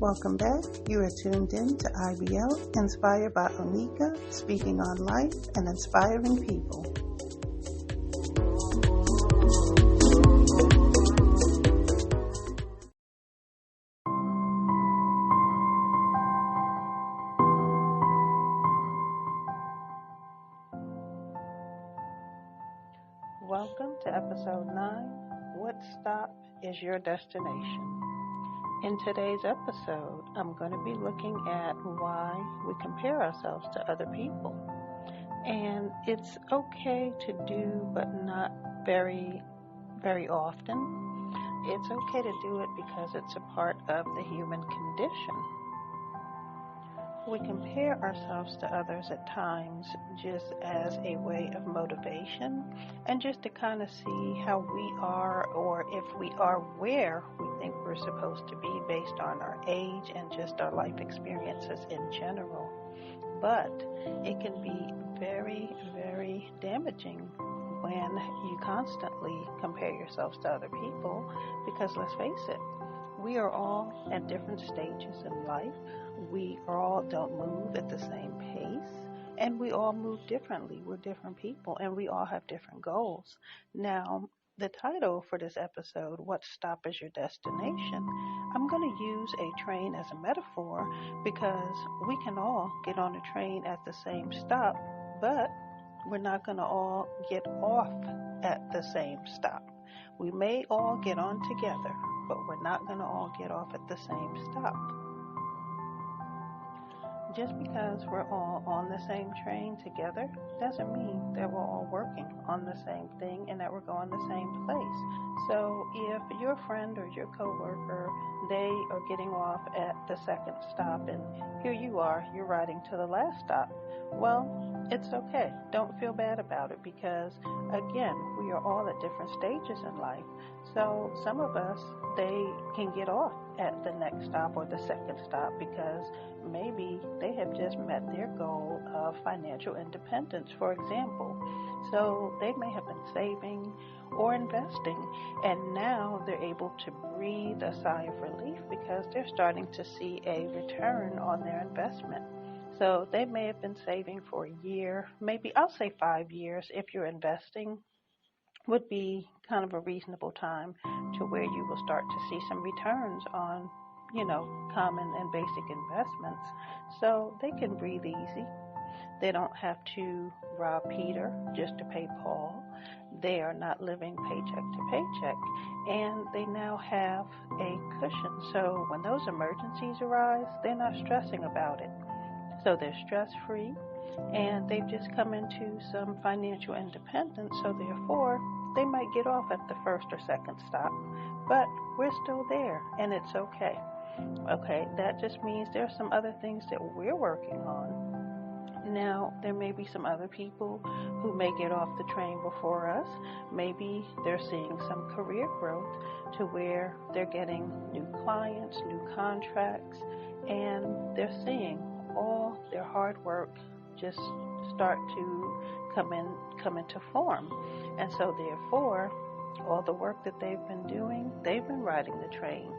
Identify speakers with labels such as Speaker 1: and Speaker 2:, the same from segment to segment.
Speaker 1: Welcome back. You are tuned in to IBL, inspired by Onika, speaking on life and inspiring people. Welcome to episode 9, What Stop is Your Destination? In today's episode, I'm going to be looking at why we compare ourselves to other people. And it's okay to do, but not very, very often. It's okay to do it because it's a part of the human condition. We compare ourselves to others at times just as a way of motivation and just to kind of see how we are, or if we are where we think we're supposed to be based on our age and just our life experiences in general. But it can be very, very damaging when you constantly compare yourselves to other people, because let's face it, we are all at different stages in life. We all don't move at the same pace, and we all move differently. We're different people, and we all have different goals. Now, the title for this episode, What Stop is Your Destination? I'm going to use a train as a metaphor because we can all get on a train at the same stop, but we're not going to all get off at the same stop. We may all get on together, but we're not going to all get off at the same stop. Just because we're all on the same train together doesn't mean that we're all working on the same thing and that we're going the same place. So if your friend or your coworker, they are getting off at the second stop and here you are, you're riding to the last stop. Well, it's okay. Don't feel bad about it because, again, we are all at different stages in life. So some of us, they can get off at the next stop or the second stop because maybe they have just met their goal of financial independence, for example. So they may have been saving or investing, and now they're able to breathe a sigh of relief because they're starting to see a return on their investment. So they may have been saving for a year, maybe I'll say 5 years if you're investing would be kind of a reasonable time to where you will start to see some returns on, common and basic investments. So they can breathe easy. They don't have to rob Peter just to pay Paul. They are not living paycheck to paycheck. And they now have a cushion. So when those emergencies arise, they're not stressing about it. So they're stress-free, and they've just come into some financial independence, so therefore they might get off at the first or second stop, but we're still there, and it's okay. Okay, that just means there are some other things that we're working on. Now, there may be some other people who may get off the train before us. Maybe they're seeing some career growth to where they're getting new clients, new contracts, and they're seeing all their hard work just start to come into form. And so therefore, all the work that they've been doing, they've been riding the train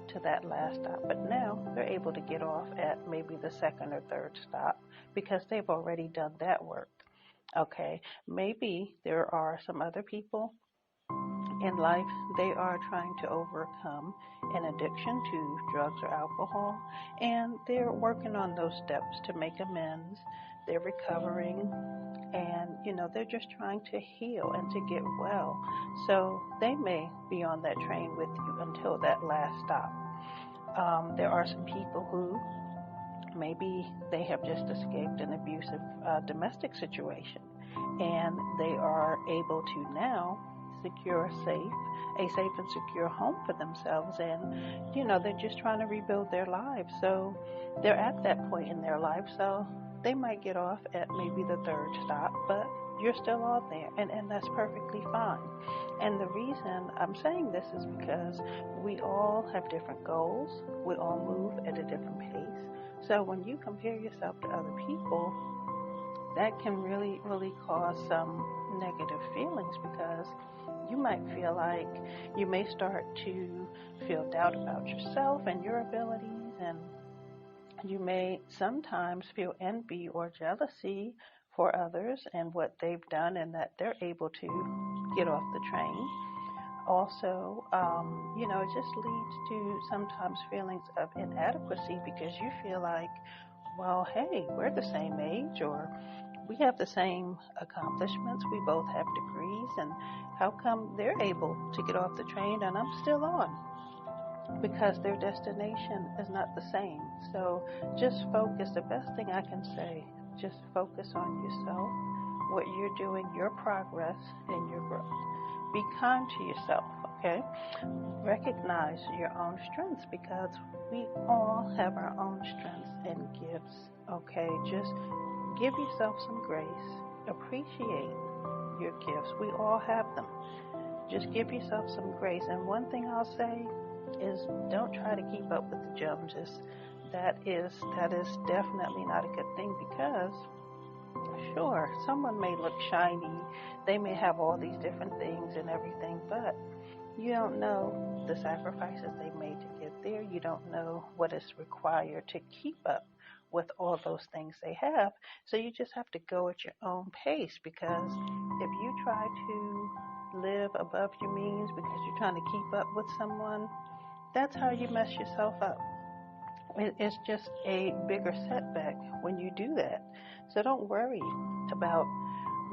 Speaker 1: to that last stop, but now they're able to get off at maybe the second or third stop because they've already done that work. Okay, maybe there are some other people in life, they are trying to overcome an addiction to drugs or alcohol, and they're working on those steps to make amends. They're recovering, and they're just trying to heal and to get well. So they may be on that train with you until that last stop. There are some people who maybe they have just escaped an abusive domestic situation, and they are able to now secure a safe and secure home for themselves, and they're just trying to rebuild their lives. So they're at that point in their life, so they might get off at maybe the third stop, but you're still on there, and that's perfectly fine. And the reason I'm saying this is because we all have different goals, we all move at a different pace. So when you compare yourself to other people, that can really, really cause some negative feelings, because you might feel like you may start to feel doubt about yourself and your abilities and you may sometimes feel envy or jealousy for others and what they've done and that they're able to get off the train. Also, it just leads to sometimes feelings of inadequacy because you feel like, well, hey, we're the same age, or we have the same accomplishments, we both have degrees, and how come they're able to get off the train and I'm still on? Because their destination is not the same. So just focus. The best thing I can say, just focus on yourself, what you're doing, your progress, and your growth. Be kind to yourself, okay? Recognize your own strengths because we all have our own strengths and gifts, okay? Just give yourself some grace. Appreciate your gifts. We all have them. Just give yourself some grace. And one thing I'll say is don't try to keep up with the Joneses. That is definitely not a good thing because sure, someone may look shiny, they may have all these different things and everything, but you don't know the sacrifices they made to get there. You don't know what is required to keep up with all those things they have. So you just have to go at your own pace, because if you try to live above your means because you're trying to keep up with someone, that's how you mess yourself up. It's just a bigger setback when you do that. So don't worry about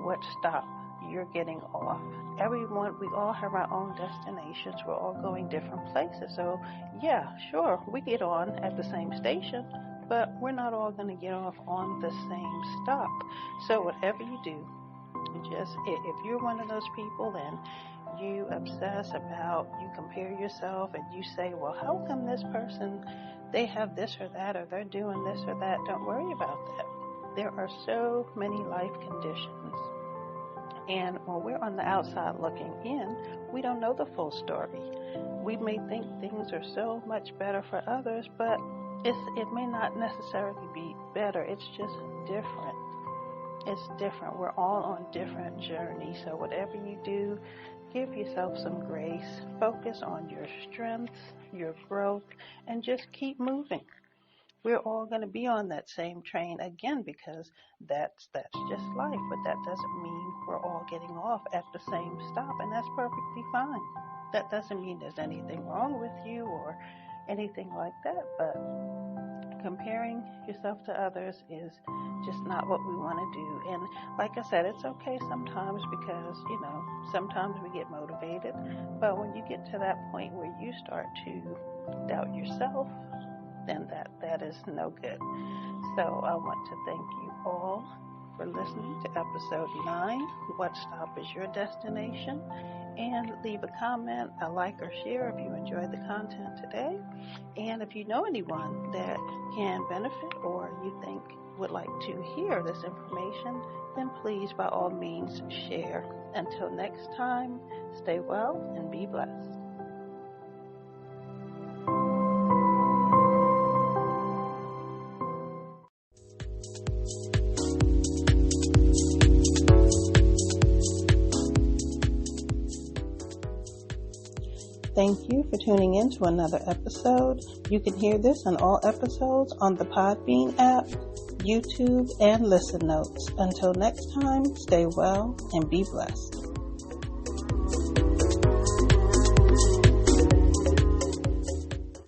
Speaker 1: what stop you're getting off. Everyone, we all have our own destinations. We're all going different places. So yeah, sure, we get on at the same station, but we're not all going to get off on the same stop. So whatever you do, just if you're one of those people and you obsess about, you compare yourself and you say, well, how come this person, they have this or that, or they're doing this or that, don't worry about that. There are so many life conditions. And when we're on the outside looking in, we don't know the full story. We may think things are so much better for others, but it may not necessarily be better. It's just different. It's different. We're all on different journeys. So whatever you do, give yourself some grace. Focus on your strengths, your growth, and just keep moving. We're all going to be on that same train again, because that's just life. But that doesn't mean we're all getting off at the same stop, and that's perfectly fine. That doesn't mean there's anything wrong with you or anything like that, but comparing yourself to others is just not what we want to do. And like I said, it's okay sometimes because, sometimes we get motivated. But when you get to that point where you start to doubt yourself, then that is no good. So I want to thank you all for listening to episode 9, What Stop is Your Destination? And leave a comment, a like, or share if you enjoyed the content today. And if you know anyone that can benefit or you think would like to hear this information, then please, by all means, share. Until next time, stay well and be blessed. Thank you for tuning in to another episode. You can hear this and all episodes on the Podbean app, YouTube, and Listen Notes. Until next time, stay well and be blessed.